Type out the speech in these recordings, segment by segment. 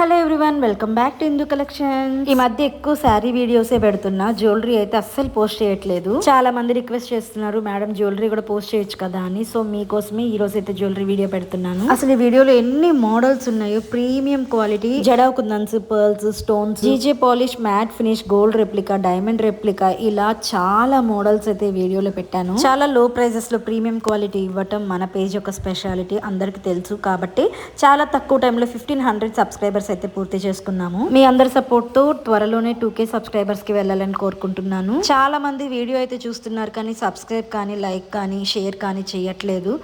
Hello everyone, welcome back to Indu collection. ఈ మధ్య ఎక్కువ శారీ వీడియోసే పెడుతున్నా, జ్యువెలరీ అయితే అస్సలు పోస్ట్ చేయట్లేదు. చాలా మంది రిక్వెస్ట్ చేస్తున్నారు, మేడం జ్యువెలరీ కూడా పోస్ట్ చేయొచ్చు కదా అని. సో మీకోసమే ఈ రోజు అయితే జ్యువెలరీ వీడియో పెడుతున్నాను. అసలు ఈ వీడియోలో ఎన్ని మోడల్స్ ఉన్నాయో, premium quality jadau kundans, pearls, stones, GJ polish, matte finish, gold replica, diamond replica, ఇలా చాలా మోడల్స్ అయితే వీడియోలో పెట్టాను. చాలా లో ప్రైజెస్ లో ప్రీమియం క్వాలిటీ ఇవ్వటం మన పేజ్ యొక్క స్పెషాలిటీ, అందరికి తెలుసు. కాబట్టి చాలా తక్కువ టైంలో 1500 సబ్స్క్రైబర్స్ అయితే పూర్తి చేసుకున్నాము. మీ అందరి సపోర్ట్ తో త్వరలోనే 2K సబ్స్క్రైబర్స్ కి వెళ్ళాలని కోరుకుంటున్నాను. చాలా మంది వీడియో అయితే చూస్తున్నారు, కానీ సబ్స్క్రైబ్ కానీ, లైక్ కానీ, షేర్ కానీ చేయట్లేదు.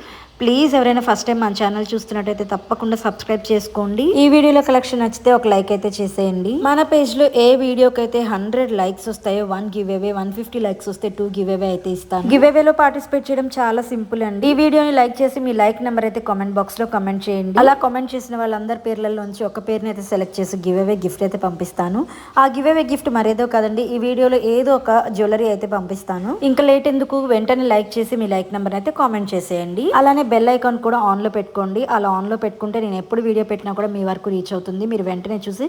ప్లీజ్ ఎవరైనా ఫస్ట్ టైం మన ఛానల్ చూస్తున్నట్టయితే తప్పకుండా సబ్స్క్రైబ్ చేసుకోండి. ఈ వీడియోలో కలెక్షన్ నచ్చితే ఒక లైక్ అయితే చేసేయండి. మన పేజ్ లో ఏ వీడియోకి అయితే 100 లైక్స్ వస్తాయో 1 గివ్ అవే, 150 లైక్స్ వస్తే 2 గివ్ అవే అయితే ఇస్తాను. గివ్ అవే లో పార్టిసిపేట్ చేయడం చాలా సింపుల్ అండి. ఈ వీడియోని లైక్ చేసి మీ లైక్ నెంబర్ అయితే కామెంట్ బాక్స్ లో కామెంట్ చేయండి. అలా కామెంట్ చేసిన వాళ్ళందరి పేర్లలోంచి ఒక పేరుని అయితే సెలెక్ట్ చేసి గివ్ అవే గిఫ్ట్ అయితే పంపిస్తాను. ఆ గివ్ అవే గిఫ్ట్ మరేదో కాదండి, ఈ వీడియోలో ఏదో ఒక జ్యువెలరీ అయితే పంపిస్తాను. ఇంకా లేట్ ఎందుకు, వెంటనే లైక్ చేసి మీ లైక్ నెంబర్ అయితే కామెంట్ చేసేయండి. అలానే బెల్ ఐకాన్ కూడా ఆన్లో పెట్టుకోండి. అలా ఆన్లో పెట్టుకుంటే నేను ఎప్పుడు వీడియో పెట్టినా కూడా మీ వరకు రీచ్ అవుతుంది. మీరు వెంటనే చూసి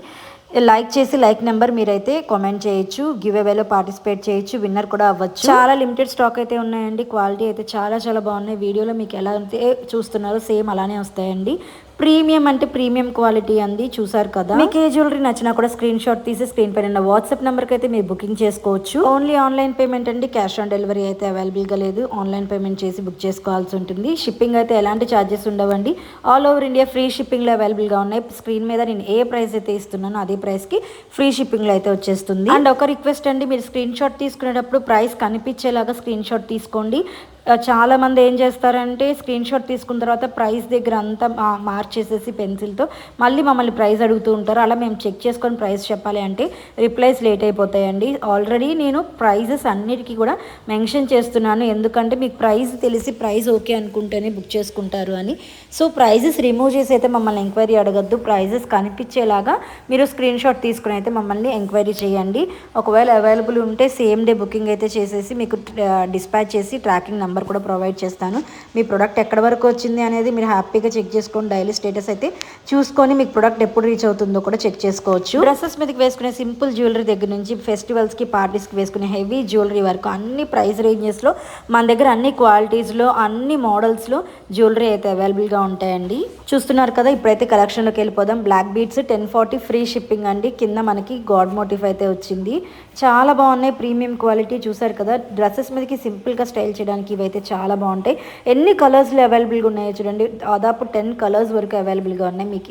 లైక్ చేసి లైక్ నెంబర్ మీరైతే కామెంట్ చేయొచ్చు. గివ్ అవేలో పార్టిసిపేట్ చేయొచ్చు, విన్నర్ కూడా అవ్వచ్చు. చాలా లిమిటెడ్ స్టాక్ అయితే ఉన్నాయండి. క్వాలిటీ అయితే చాలా చాలా బాగున్నాయి. వీడియోలో మీకు ఎలా అయితే చూస్తున్నారో సేమ్ అలానే వస్తాయండి. ప్రీమియం అంటే ప్రీమియం క్వాలిటీ అండి, చూసారు కదా. మీకు ఏ జ్యువెలరీ నచ్చినా కూడా స్క్రీన్ షాట్ తీసి స్క్రీన్ పైన వాట్సాప్ నెంబర్కి అయితే మీరు బుకింగ్ చేసుకోవచ్చు. ఓన్లీ ఆన్లైన్ పేమెంట్ అండి, క్యాష్ ఆన్ డెలివరీ అయితే అవైలబుల్ గా లేదు. ఆన్లైన్ పేమెంట్ చేసి బుక్ చేసుకోవాల్సి ఉంటుంది. షిప్పింగ్ అయితే ఎలాంటి ఛార్జెస్ ఉండవండి. All over India free shipping లో అవైలబుల్ గా ఉన్నాయి. స్క్రీన్ మీద నేను ఏ ప్రైస్ అయితే ఇస్తున్నానో అదే ప్రైస్ కి ఫ్రీ షిప్పింగ్ లో అయితే వచ్చేస్తుంది. అండ్ ఒక రిక్వెస్ట్ అండి, మీరు స్క్రీన్ షాట్ తీసుకునేటప్పుడు ప్రైస్ కనిపించేలాగా స్క్రీన్ షాట్ తీసుకోండి. చాలా మంది ఏం చేస్తారంటే స్క్రీన్ షాట్ తీసుకున్న తర్వాత ప్రైస్ దగ్గర అంతా మార్క్ చేసేసి పెన్సిల్తో మళ్ళీ మమ్మల్ని ప్రైస్ అడుగుతూ ఉంటారు. అలా మేము చెక్ చేసుకొని ప్రైస్ చెప్పాలి అంటే రిప్లైస్ లేట్ అయిపోతాయండి. ఆల్రెడీ నేను ప్రైజెస్ అన్నిటికీ కూడా మెన్షన్ చేస్తున్నాను, ఎందుకంటే మీకు ప్రైస్ తెలిసి ప్రైస్ ఓకే అనుకుంటేనే బుక్ చేసుకుంటారు అని. సో ప్రైజెస్ రిమూవ్ చేసి అయితే మమ్మల్ని ఎంక్వైరీ అడగద్దు. ప్రైజెస్ కనిపించేలాగా మీరు స్క్రీన్ షాట్ తీసుకుని అయితే మమ్మల్ని ఎంక్వైరీ చేయండి. ఒకవేళ అవైలబుల్ ఉంటే సేమ్ డే బుకింగ్ అయితే చేసేసి మీకు డిస్పాచ్ చేసి ట్రాకింగ్ నెంబర్ కూడా ప్రొవైడ్ చేస్తాను. మీ ప్రొడక్ట్ ఎక్కడి వరకు వచ్చింది అనేది మీరు హ్యాపీగా చెక్ చేసుకొని డైలీ స్టేటస్ అయితే చూసుకొని మీకు ప్రొడక్ట్ ఎప్పుడు రీచ్ అవుతుందో కూడా చెక్ చేసుకోవచ్చు. డ్రెస్సెస్ మీదకి వేసుకునే సింపుల్ జ్యువెలరీ దగ్గర నుంచి ఫెస్టివల్స్కి, పార్టీస్కి వేసుకునే హెవీ జ్యువెలరీ వరకు అన్ని ప్రైస్ రేంజెస్లో మన దగ్గర అన్ని క్వాలిటీస్లో, అన్ని మోడల్స్లో జ్యువెలరీ అయితే అవైలబుల్గా ఉంటాయండి. చూస్తున్నారు కదా. ఇప్పుడైతే కలెక్షన్లోకి వెళ్ళిపోదాం. బ్లాక్ బీడ్స్ 1040 ఫ్రీ షిప్పింగ్ అండి. కింద మనకి గాడ్ మోటిఫ్ అయితే వచ్చింది. చాలా బాగున్నాయి, ప్రీమియం క్వాలిటీ. చూసారు కదా. డ్రెస్సెస్ మీదకి సింపుల్గా స్టైల్ చేయడానికి ఇవైతే చాలా బాగుంటాయి. ఎన్ని కలర్స్లో అవైలబుల్గా ఉన్నాయో చూడండి. దాదాపు 10 కలర్స్ వరకు అవైలబుల్గా ఉన్నాయి. మీకు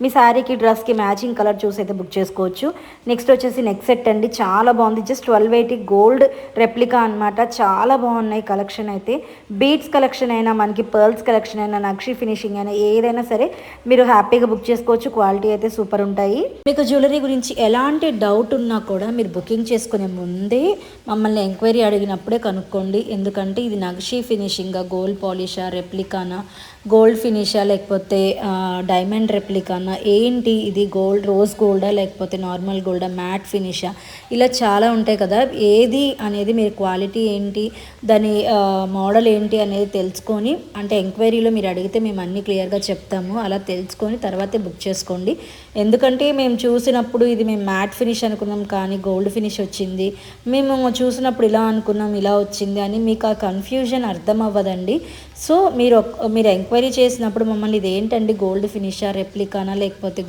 మీ శారీకి, డ్రెస్కి మ్యాచింగ్ కలర్ చూసి అయితే బుక్ చేసుకోవచ్చు. నెక్స్ట్ వచ్చేసి నెక్ సెట్ అండి, చాలా బాగుంది. జస్ట్ 1280 గోల్డ్ రెప్లికా అనమాట. చాలా బాగున్నాయి కలెక్షన్ అయితే. బీడ్స్ కలెక్షన్ అయినా, మనకి పర్ల్స్ కలెక్షన్ అయినా, నక్షి ఫినిషింగ్ అయినా ఏదైనా సరే మీరు హ్యాపీగా బుక్ చేసుకోవచ్చు. క్వాలిటీ అయితే సూపర్ ఉంటాయి. మీకు జ్యువెలరీ గురించి ఎలాంటి డౌట్ ఉన్నా కూడా మీరు బుకింగ్ చేసుకునే ముందే మమ్మల్ని ఎంక్వైరీ అడిగినప్పుడే కనుక్కోండి. ఎందుకంటే ఇది నక్షి ఫినిషింగా, గోల్డ్ పాలిషా, రెప్లికానా, గోల్డ్ ఫినిషా, లేకపోతే డైమండ్ రెప్లికానా, ఏంటి ఇది గోల్డ్, రోజ్ గోల్డా, లేకపోతే నార్మల్ గోల్డా, మ్యాట్ ఫినిషా, ఇలా చాలా ఉంటాయి కదా. ఏది అనేది మీరు క్వాలిటీ ఏంటి, దాని మోడల్ ఏంటి అనేది తెలుసుకొని, అంటే ఎంక్వైరీలో మీరు అడిగితే మేము అన్నీ క్లియర్గా చెప్తాము. అలా తెలుసుకొని తర్వాతే బుక్ చేసుకోండి. ఎందుకంటే మేము చూసినప్పుడు ఇది మేము మ్యాట్ ఫినిష్ అనుకున్నాం, కానీ గోల్డ్ ఫినిష్ వచ్చింది. మేము చూసినప్పుడు ఇలా అనుకున్నాం, ఇలా వచ్చింది అని మీకు ఆ కన్ఫ్యూజన్ అర్థం అవ్వదండి. సో మీరు ఎంక్వైరీ చేసినప్పుడు మమ్మల్ని ఇది ఏంటండి, గోల్డ్ ఫినిషా, రెప్లికానా, లేకపోతే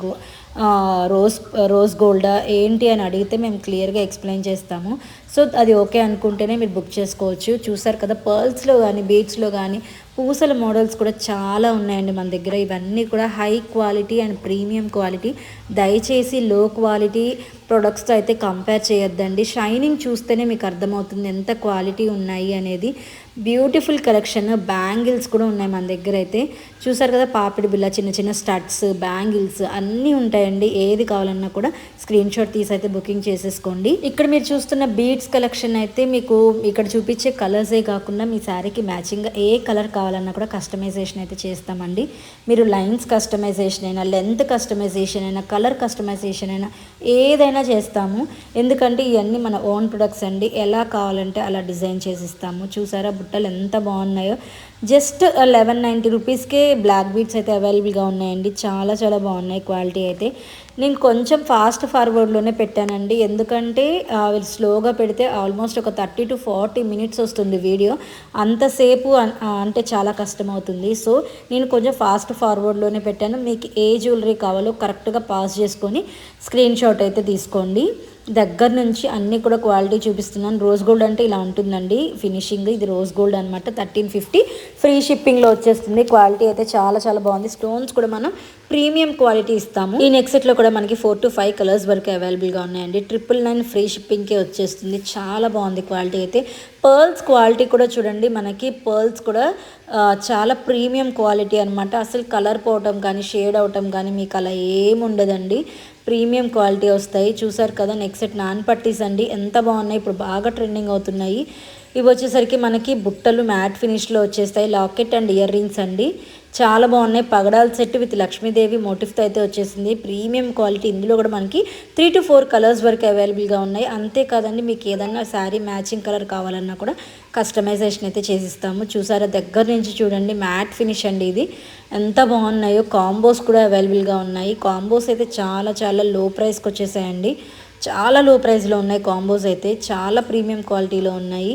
రోజ్ గోల్డా ఏంటి అని అడిగితే మేము క్లియర్గా ఎక్స్ప్లెయిన్ చేస్తాము. సో అది ఓకే అనుకుంటేనే మీరు బుక్ చేసుకోవచ్చు. చూసారు కదా. పర్ల్స్లో కానీ, బీడ్స్లో కానీ పూసల మోడల్స్ కూడా చాలా ఉన్నాయండి మన దగ్గర. ఇవన్నీ కూడా high quality and premium quality. దయచేసి లో క్వాలిటీ ప్రొడక్ట్స్తో అయితే కంపేర్ చేయొద్దండి. షైనింగ్ చూస్తేనే మీకు అర్థమవుతుంది ఎంత క్వాలిటీ ఉన్నాయి అనేది. Beautiful collection. బ్యాంగిల్స్ కూడా ఉన్నాయి మన దగ్గర అయితే. చూసారు కదా. పాపిడి బిల్ల, చిన్న చిన్న స్టడ్స్, బ్యాంగిల్స్ అన్నీ ఉంటాయండి. ఏది కావాలన్నా కూడా స్క్రీన్ షాట్ తీసి అయితే బుకింగ్ చేసేసుకోండి. ఇక్కడ మీరు చూస్తున్న బీడ్స్ కలెక్షన్ అయితే మీకు ఇక్కడ చూపించే కలర్సే కాకుండా మీ శారీకి మ్యాచింగ్గా ఏ కలర్ కావాలన్నా కూడా కస్టమైజేషన్ అయితే చేస్తామండి. మీరు లైన్స్ కస్టమైజేషన్ అయినా, లెంత్ కస్టమైజేషన్ అయినా, కలర్ కస్టమైజేషన్ అయినా ఏదైనా చేస్తాము. ఎందుకంటే ఇవన్నీ మన ఓన్ ప్రొడక్ట్స్ అండి. ఎలా కావాలంటే అలా డిజైన్ చేసి ఇస్తాము. చూసారా బుట్టలు ఎంత బాగున్నాయో. జస్ట్ 1190 రూపీస్కే బ్లాక్ బీడ్స్ అయితే అవైలబుల్గా ఉన్నాయండి. చాలా చాలా బాగున్నాయి క్వాలిటీ అయితే. నేను కొంచెం ఫాస్ట్ ఫార్వర్డ్లోనే పెట్టానండి, ఎందుకంటే స్లోగా పెడితే ఆల్మోస్ట్ ఒక 30 to 40 మినిట్స్ వస్తుంది వీడియో. అంతసేపు అంటే చాలా కష్టం అవుతుంది. సో నేను కొంచెం ఫాస్ట్ ఫార్వర్డ్లోనే పెట్టాను. మీకు ఏ జ్యువెలరీ కావాలో కరెక్ట్గా పాస్ చేసుకొని స్క్రీన్ షాట్ అయితే తీసుకోండి. దగ్గర నుంచి అన్నీ కూడా క్వాలిటీ చూపిస్తున్నాను. రోజ్ గోల్డ్ అంటే ఇలా ఉంటుందండి ఫినిషింగ్. ఇది రోజ్ గోల్డ్ అనమాట. 1350 ఫ్రీ షిప్పింగ్లో వచ్చేస్తుంది. క్వాలిటీ అయితే చాలా చాలా బాగుంది. స్టోన్స్ కూడా మనం ప్రీమియం క్వాలిటీ ఇస్తాము. ఈ నెక్ సెట్లో కూడా మనకి 4 to 5 కలర్స్ వరకు అవైలబుల్గా ఉన్నాయండి. 999 ఫ్రీ షిప్పింగ్కే వచ్చేస్తుంది. చాలా బాగుంది క్వాలిటీ అయితే. పర్ల్స్ క్వాలిటీ కూడా చూడండి, మనకి పర్ల్స్ కూడా చాలా ప్రీమియం క్వాలిటీ అనమాట. అసలు కలర్ పోవటం కానీ షేడ్ అవటం కానీ మీకు అలా ఏముండదండి. ప్రీమియం క్వాలిటీ వస్తాయి. చూసారు కదా నెక్ సెట్ నాన్ పట్టీస్ అండి, ఎంత బాగున్నాయి. ఇప్పుడు బాగా ట్రెండింగ్ అవుతున్నాయి. ఇవి వచ్చేసరికి మనకి బుట్టలు మ్యాట్ ఫినిష్లో వచ్చేస్తాయి. లాకెట్ అండ్ ఇయర్ రింగ్స్ అండి, చాలా బాగున్నాయి. పగడాల సెట్ విత్ లక్ష్మీదేవి మోటిఫ్తో అయితే వచ్చేసింది. Premium quality. ఇందులో కూడా మనకి 3 to 4 కలర్స్ వరకు అవైలబుల్గా ఉన్నాయి. అంతేకాదండి, మీకు ఏదన్నా శారీ మ్యాచింగ్ కలర్ కావాలన్నా కూడా కస్టమైజేషన్ అయితే చేసిస్తాము. చూసారా దగ్గర నుంచి చూడండి, మ్యాట్ ఫినిష్ అండి. ఇది ఎంత బాగున్నాయో. కాంబోస్ కూడా అవైలబుల్గా ఉన్నాయి. కాంబోస్ అయితే చాలా చాలా లో ప్రైస్కి వచ్చేసాయండి. చాలా లో ప్రైస్లో ఉన్నాయి కాంబోస్ అయితే. చాలా ప్రీమియం క్వాలిటీలో ఉన్నాయి.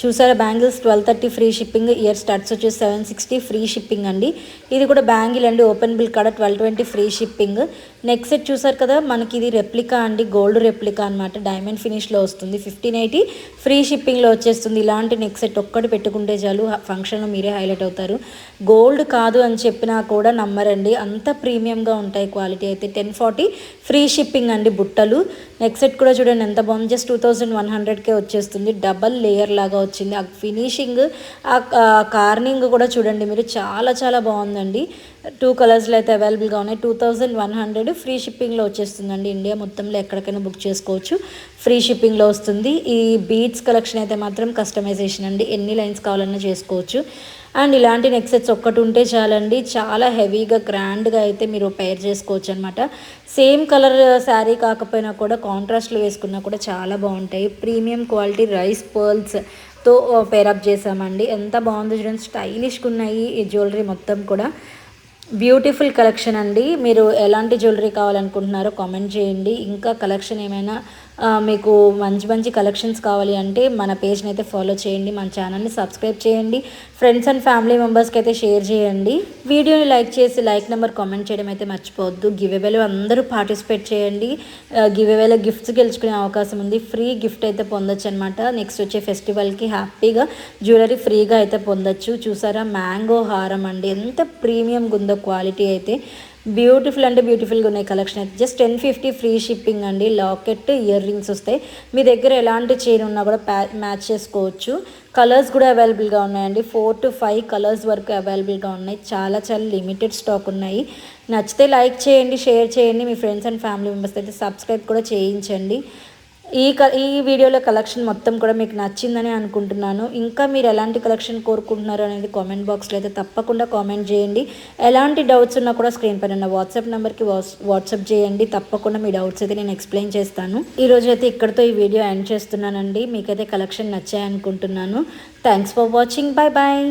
చూసారా bangles 1230 free shipping. Year starts వచ్చేసి 760 ఫ్రీ షిప్పింగ్ అండి. ఇది కూడా బ్యాంగిల్ అండి, ఓపెన్ బిల్ కాడ 1220 ఫ్రీ షిప్పింగ్. నెక్స్ట్ సెట్ చూసారు కదా, మనకి ఇది రెప్లికా అండి, గోల్డ్ రెప్లికా అనమాట. డైమండ్ ఫినిష్లో వస్తుంది. 1580 ఫ్రీ షిప్పింగ్లో వచ్చేస్తుంది. ఇలాంటి నెక్ సెట్ ఒక్కటి పెట్టుకుంటే చాలు, ఫంక్షన్లో మీరే హైలైట్ అవుతారు. గోల్డ్ కాదు అని చెప్పినా కూడా నమ్మరండి, అంత ప్రీమియంగా ఉంటాయి క్వాలిటీ అయితే. 1040 ఫ్రీ షిప్పింగ్ అండి బుట్టలు. నెక్ సెట్ కూడా చూడండి ఎంత బాగుంది. జస్ట్ 2100కే వచ్చేస్తుంది. డబల్ లేయర్ లాగా వచ్చింది. ఆ ఫినిషింగ్, ఆ కార్నింగ్ కూడా చూడండి మీరు, చాలా చాలా బాగుందండి. 2 కలర్స్లో అయితే అవైలబుల్గా ఉన్నాయి. 2100 ఫ్రీ షిప్పింగ్లో వచ్చేస్తుందండి. ఇండియా మొత్తంలో ఎక్కడికైనా బుక్ చేసుకోవచ్చు, ఫ్రీ షిప్పింగ్లో వస్తుంది. ఈ బీడ్స్ కలెక్షన్ అయితే మాత్రం కస్టమైజేషన్ అండి, ఎన్ని లైన్స్ కావాలన్నా చేసుకోవచ్చు. అండ్ ఇలాంటి నెక్ సెట్స్ ఒక్కటి ఉంటే చాలండి, చాలా హెవీగా గ్రాండ్గా అయితే మీరు పేర్ చేసుకోవచ్చు అనమాట. సేమ్ కలర్ శారీ కాకపోయినా కూడా కాంట్రాస్ట్లో వేసుకున్నా కూడా చాలా బాగుంటాయి. ప్రీమియం క్వాలిటీ రైస్ పర్ల్స్తో పేరప్ చేసామండి. ఎంత బాగుందో చూడండి, స్టైలిష్గా ఉన్నాయి ఈ జ్యువెలరీ మొత్తం కూడా. బ్యూటిఫుల్ కలెక్షన్ అండి. మీరు ఎలాంటి జ్యువెలరీ కావాలనుకుంటున్నారో కామెంట్ చేయండి. ఇంకా కలెక్షన్ ఏమైనా మీకు మంచి మంచి కలెక్షన్స్ కావాలి అంటే మన పేజ్ని అయితే ఫాలో చేయండి, మన ఛానల్ని సబ్స్క్రైబ్ చేయండి, ఫ్రెండ్స్ అండ్ ఫ్యామిలీ మెంబర్స్కి అయితే షేర్ చేయండి. వీడియోని లైక్ చేసి లైక్ నెంబర్ కామెంట్ చేయడం అయితే మర్చిపోవద్దు. గివ్ అవేలో అందరూ పార్టిసిపేట్ చేయండి. గివ్ అవేలో గిఫ్ట్స్ గెలుచుకునే అవకాశం ఉంది. ఫ్రీ గిఫ్ట్ అయితే పొందొచ్చు అనమాట. నెక్స్ట్ వచ్చే ఫెస్టివల్కి హ్యాపీగా జ్యువెలరీ ఫ్రీగా అయితే పొందొచ్చు. చూసారా మ్యాంగో హారం అండి, ఎంత ప్రీమియంగా ఉందో క్వాలిటీ అయితే. బ్యూటిఫుల్ అంటే బ్యూటిఫుల్గా ఉన్నాయి కలెక్షన్ అయితే. జస్ట్ 1050 ఫ్రీ షిప్పింగ్ అండి. లాకెట్ ఇయర్ రింగ్స్ వస్తాయి. మీ దగ్గర ఎలాంటి చైన్ ఉన్నా కూడా మ్యాచ్ చేసుకోవచ్చు. కలర్స్ కూడా అవైలబుల్గా ఉన్నాయండి. 4 to 5 కలర్స్ వరకు అవైలబుల్గా ఉన్నాయి. చాలా చాలా లిమిటెడ్ స్టాక్ ఉన్నాయి. నచ్చితే లైక్ చేయండి, షేర్ చేయండి. మీ ఫ్రెండ్స్ అండ్ ఫ్యామిలీ మెంబర్స్ అయితే సబ్స్క్రైబ్ కూడా చేయించండి. ఈ వీడియోలో కలెక్షన్ మొత్తం కూడా మీకు నచ్చిందని అనుకుంటున్నాను. ఇంకా మీరు ఎలాంటి కలెక్షన్ కోరుకుంటున్నారు అనేది కామెంట్ బాక్స్లో అయితే తప్పకుండా కామెంట్ చేయండి. ఎలాంటి డౌట్స్ ఉన్నా కూడా స్క్రీన్ పైన ఉన్న వాట్సాప్ నెంబర్కి వాట్సాప్ చేయండి. తప్పకుండా మీ డౌట్స్ అయితే నేను ఎక్స్ప్లెయిన్ చేస్తాను. ఈరోజు అయితే ఇక్కడితో ఈ వీడియో ఎండ్ చేస్తున్నానండి. మీకైతే కలెక్షన్ నచ్చాయనుకుంటున్నాను. Thanks for watching. Bye bye.